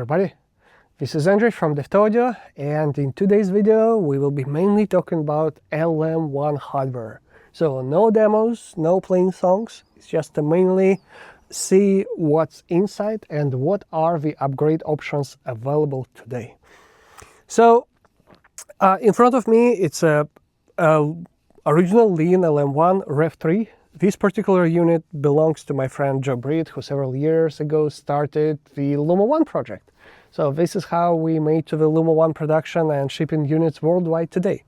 everybody, this is Andrzej from DevTaudio, and in today's video we will be mainly talking about LM-1 hardware. So no demos, no playing songs, it's just to mainly see what's inside and what are the upgrade options available today. So in front of me it's a original Linn LM-1 Rev3. This particular unit belongs to my friend Joe Britt, who several years ago started the LM-1 project. So this is how we made to the LM-1 production and shipping units worldwide today.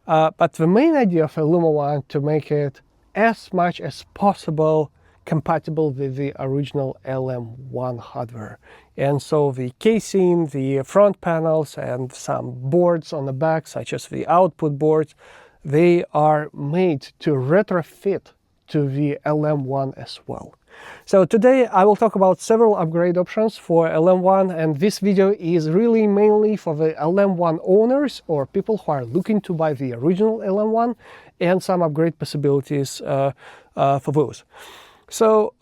But the main idea of a LM-1 to make it as much as possible compatible with the original LM-1 hardware. And so the casing, the front panels, and some boards on the back, such as the output boards, they are made to retrofit to the LM-1 as well. So today I will talk about several upgrade options for LM-1, and this video is really mainly for the LM-1 owners or people who are looking to buy the original LM-1 and some upgrade possibilities for those. So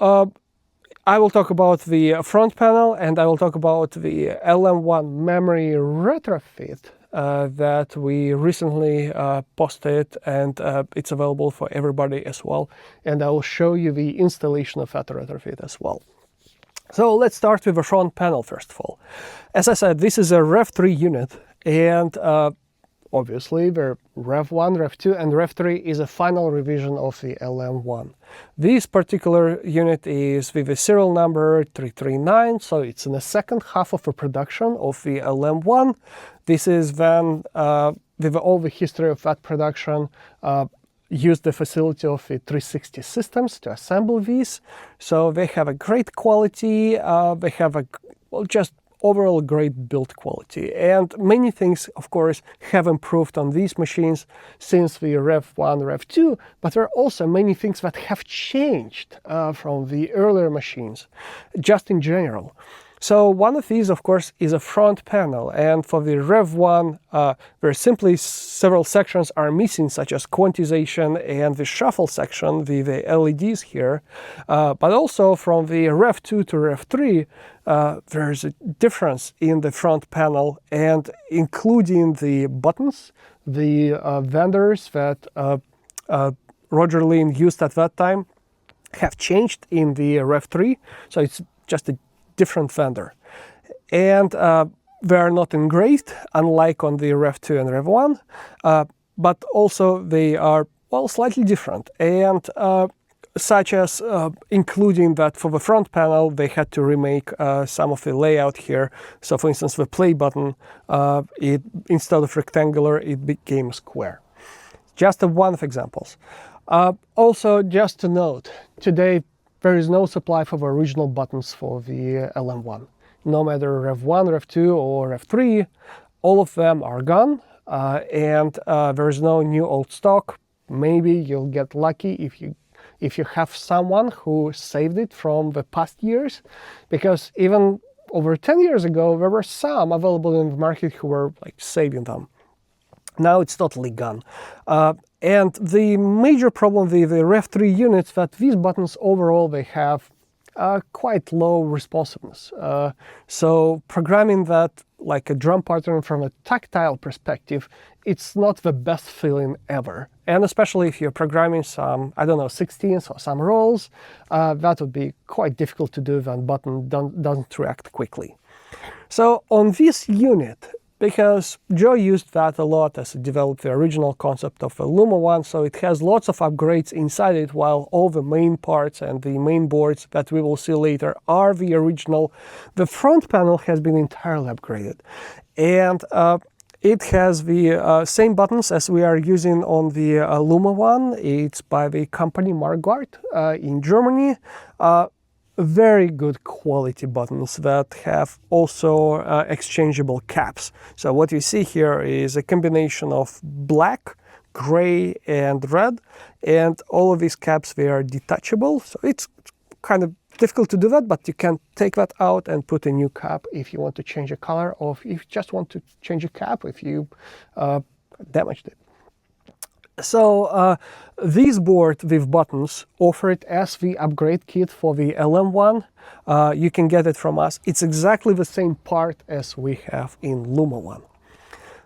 I will talk about the front panel, and I will talk about the LM-1 Memory Retrofit that we recently posted, and it's available for everybody as well. And I will show you the installation of that retrofit as well. So let's start with the front panel first of all. As I said, this is a Rev3 unit, and obviously the Rev1, Rev2 and Rev3 is a final revision of the LM-1. This particular unit is with a serial number 339, so it's in the second half of the production of the LM-1. This is then, with all the history of that production, used the facility of the 360 systems to assemble these. So they have a great quality, they have a, well, just overall great build quality, and many things of course have improved on these machines since the Rev1, Rev2, but there are also many things that have changed from the earlier machines, just in general. So one of these, of course, is a front panel, and for the Rev1, very simply several sections are missing, such as quantization and the shuffle section with the LEDs here. But also from the Rev2 to Rev3, there's a difference in the front panel, and including the buttons, the vendors that Roger Linn used at that time have changed in the Rev3, so it's just a different vendor, and they are not engraved, unlike on the Rev2 and Rev1, but also they are, well, slightly different, and such as including that for the front panel they had to remake some of the layout here. So for instance, the play button, instead of rectangular it became square. Just one of examples. Also, just to note, today there is no supply for the original buttons for the LM-1. No matter Rev1, Rev2 or Rev3, all of them are gone, and there is no new old stock. Maybe you'll get lucky if you have someone who saved it from the past years, because even over 10 years ago there were some available in the market who were like saving them. Now it's totally gone. And the major problem with the Rev3 units that these buttons overall they have quite low responsiveness. So programming that like a drum pattern from a tactile perspective, it's not the best feeling ever. And especially if you're programming some, I don't know, 16ths or some rolls, that would be quite difficult to do when button doesn't react quickly. So on this unit, because Joe used that a lot as he developed the original concept of the LM-1, so it has lots of upgrades inside it, while all the main parts and the main boards that we will see later are the original. The front panel has been entirely upgraded, and it has the same buttons as we are using on the LM-1. It's by the company Marquardt in Germany. Very good quality buttons that have also exchangeable caps. So what you see here is a combination of black, gray and red, and all of these caps, they are detachable, so it's kind of difficult to do that, but you can take that out and put a new cap if you want to change a color, or if you just want to change a cap if you damaged it. So this board with buttons offered as the upgrade kit for the LM-1. You can get it from us. It's exactly the same part as we have in Luma 1.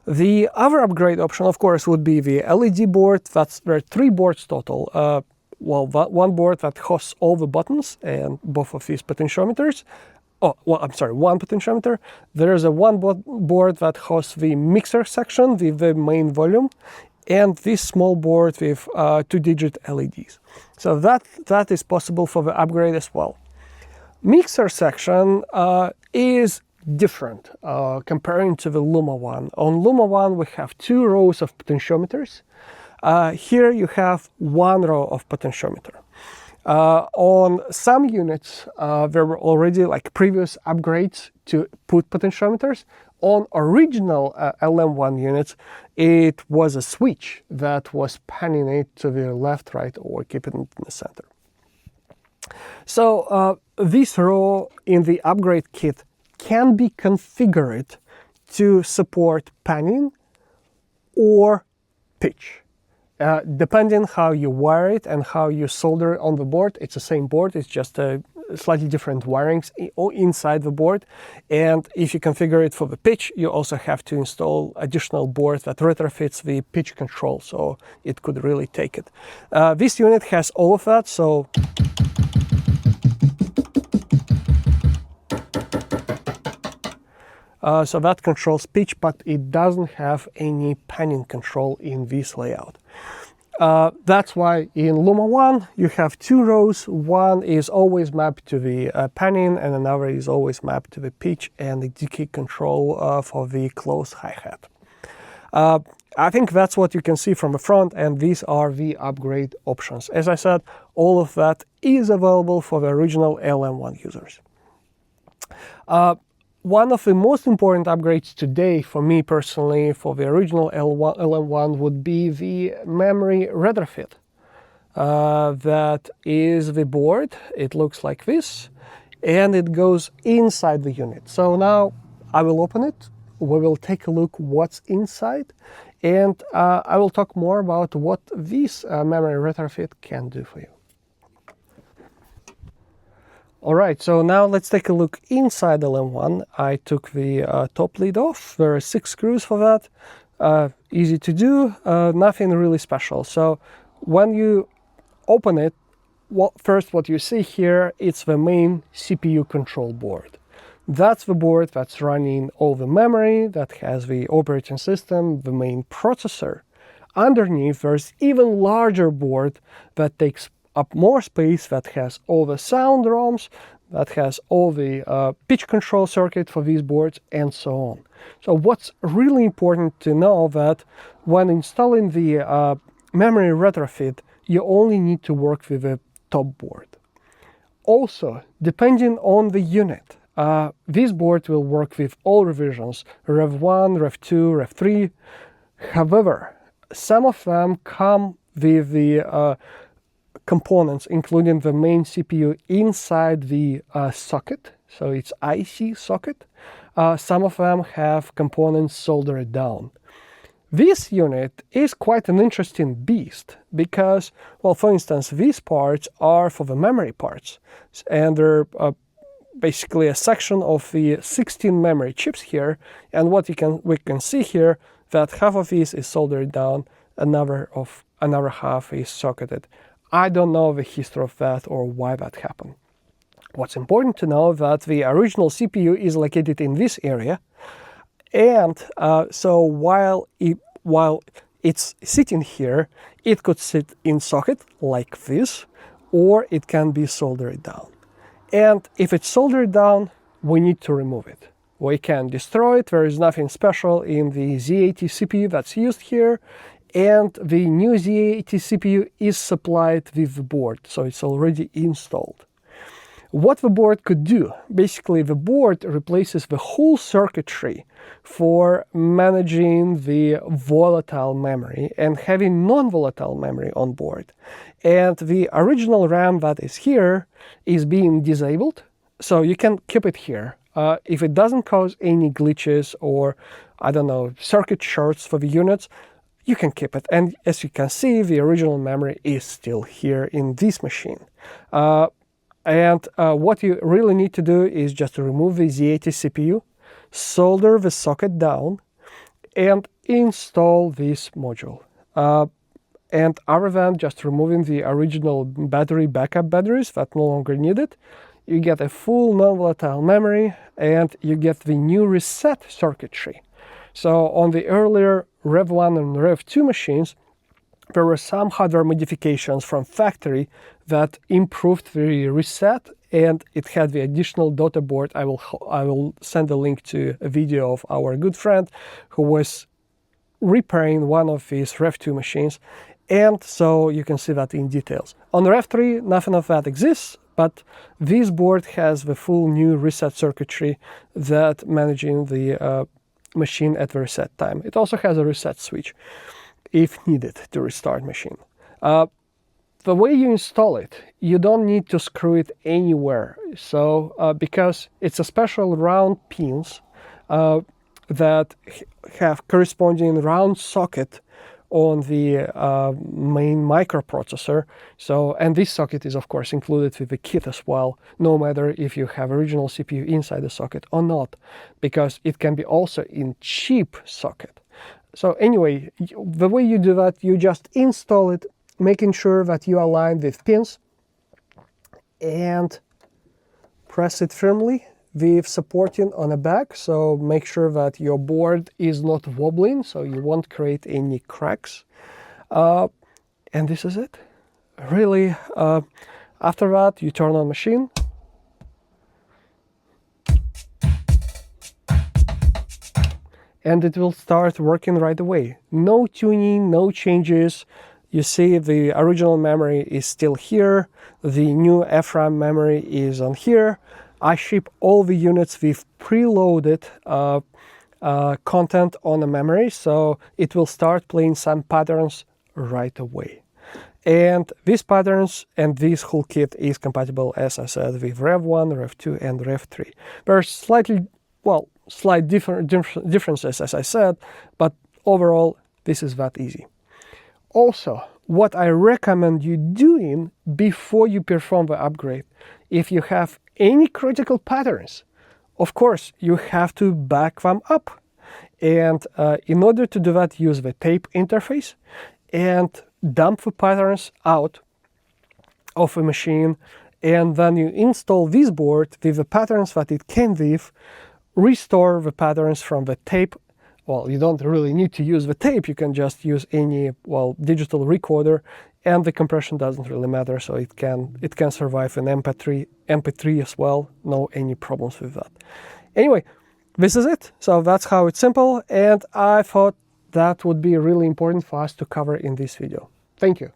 The other upgrade option, of course, would be the LED board. There are 3 boards total. One board that hosts all the buttons and both of these potentiometers. Oh, well, I'm sorry, one potentiometer. There is a one board that hosts the mixer section with the main volume, and this small board with 2-digit LEDs. So that is possible for the upgrade as well. Mixer section is different comparing to the Luma 1. On Luma 1 we have 2 rows of potentiometers. Here you have 1 row of potentiometer. On some units there were already like previous upgrades to put potentiometers. On original LM1 units it was a switch that was panning it to the left, right, or keeping it in the center. So this row in the upgrade kit can be configured to support panning or pitch. Depending how you wire it and how you solder it on the board, it's the same board, it's just a slightly different wirings inside the board. And if you configure it for the pitch, you also have to install additional board that retrofits the pitch control, so it could really take it. This unit has all of that, so so that controls pitch, but it doesn't have any panning control in this layout. That's why in Luma 1 you have 2 rows. One is always mapped to the panning and another is always mapped to the pitch and the decay control for the close hi-hat. I think that's what you can see from the front, and these are the upgrade options. As I said, all of that is available for the original LM1 users. One of the most important upgrades today for me personally for the original LM1 would be the Memory Retrofit. That is the board. It looks like this and it goes inside the unit. So now I will open it. We will take a look what's inside, and I will talk more about what this Memory Retrofit can do for you. Alright, so now let's take a look inside the LM1. I took the top lid off. There are 6 screws for that. Easy to do, nothing really special. So when you open it, first what you see here, it's the main CPU control board. That's the board that's running all the memory, that has the operating system, the main processor. Underneath there's even larger board that takes up more space, that has all the sound ROMs, that has all the pitch control circuit for these boards, and so on. So what's really important to know that when installing the Memory Retrofit, you only need to work with the top board. Also, depending on the unit, this board will work with all revisions, Rev 1, Rev 2, Rev 3. However, some of them come with the components, including the main CPU inside the socket, so it's IC socket. Some of them have components soldered down. This unit is quite an interesting beast because, well, for instance, these parts are for the memory parts, and they're basically a section of the 16 memory chips here, and what we can see here that half of this is soldered down, another half is socketed. I don't know the history of that or why that happened. What's important to know that the original CPU is located in this area, and so while it's sitting here, it could sit in socket like this, or it can be soldered down. And if it's soldered down, we need to remove it. We can destroy it. There is nothing special in the Z80 CPU that's used here. And the new Z80 CPU is supplied with the board, so it's already installed. What the board could do, basically the board replaces the whole circuitry for managing the volatile memory and having non-volatile memory on board. And the original RAM that is here is being disabled, so you can keep it here. If it doesn't cause any glitches or, I don't know, circuit shorts for the units, you can keep it. And as you can see, the original memory is still here in this machine. What you really need to do is just to remove the Z80 CPU, solder the socket down, and install this module. And other than just removing the original backup batteries that no longer needed, you get a full non-volatile memory and you get the new reset circuitry. So on the earlier Rev1 and Rev2 machines, there were some hardware modifications from factory that improved the reset, and it had the additional daughter board. I will send a link to a video of our good friend who was repairing one of these Rev2 machines, and so you can see that in details. On Rev3, nothing of that exists, but this board has the full new reset circuitry that managing the machine at the reset time. It also has a reset switch if needed to restart machine. The way you install it, you don't need to screw it anywhere. So because it's a special round pins that have corresponding round socket on the main microprocessor. So, and this socket is of course included with the kit as well, no matter if you have original CPU inside the socket or not, because it can be also in cheap socket. So anyway, the way you do that, you just install it, making sure that you align with pins and press it firmly with supporting on the back. So make sure that your board is not wobbling, so you won't create any cracks. And this is it. Really, after that, you turn on machine. And it will start working right away. No tuning, no changes. You see the original memory is still here. The new FRAM memory is on here. I ship all the units with preloaded content on the memory, so it will start playing some patterns right away. And these patterns and this whole kit is compatible, as I said, with Rev1, Rev2, and Rev3. There are slight differences, as I said, but overall, this is that easy. Also, what I recommend you doing before you perform the upgrade, if you have any critical patterns, of course, you have to back them up. And in order to do that, use the tape interface and dump the patterns out of a machine. And then you install this board with the patterns that it came with, restore the patterns from the tape. Well, you don't really need to use the tape. You can just use any, digital recorder, and the compression doesn't really matter, so it can survive an MP3 as well. No any problems with that. Anyway, this is it. So that's how it's simple, and I thought that would be really important for us to cover in this video. Thank you.